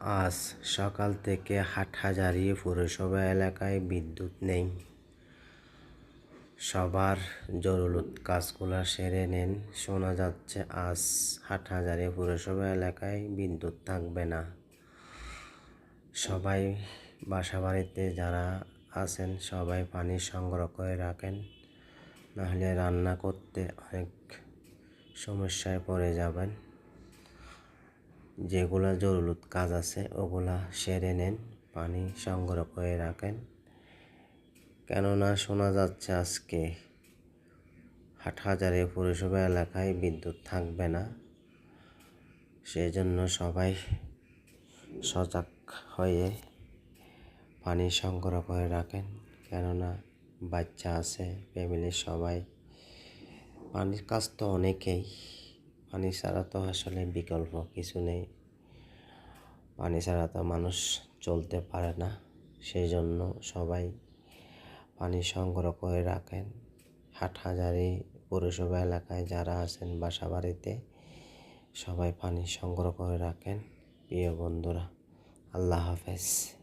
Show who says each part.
Speaker 1: আজ সকাল থেকে হাটহাজারী পৌরসভা এলাকায় বিদ্যুৎ নেই। সবার জরুরি কাজগুলো সেরে নেন। শোনা যাচ্ছে আজ হাটহাজারী পৌরসভা এলাকায় বিদ্যুৎ থাকবে না। সবাই বাসাবাড়িতে যারা আছেন সবাই পানি সংগ্রহ করে রাখেন, নাহলে রান্না করতে অনেক সমস্যায় পড়ে যাবেন। যেগুলা জরুরি কাজ আছে ওগুলা সেরে নেন, পানি সংগ্রহ করে রাখেন। কেননা শোনা যাচ্ছে আজকে হাটহাজারী পৌরসভা এলাকায় বিদ্যুৎ থাকবে না। সেই জন্য সবাই সজাগ হয়ে পানি সংগ্রহ করে রাখেন। কেননা বাচ্চা আছে, ফ্যামিলির সবাই পানির কাজ তো অনেকেই, পানি ছাড়া তো আসলে বিকল্প কিছু নেই। পানি ছাড়া তো মানুষ চলতে পারে না। সেই জন্য সবাই পানি সংগ্রহ করে রাখেন। হাটহাজারী পৌরসভা এলাকায় যারা আছেন বাসা বাড়িতে সবাই পানি সংগ্রহ করে রাখেন। প্রিয় বন্ধুরা, আল্লাহ হাফেজ।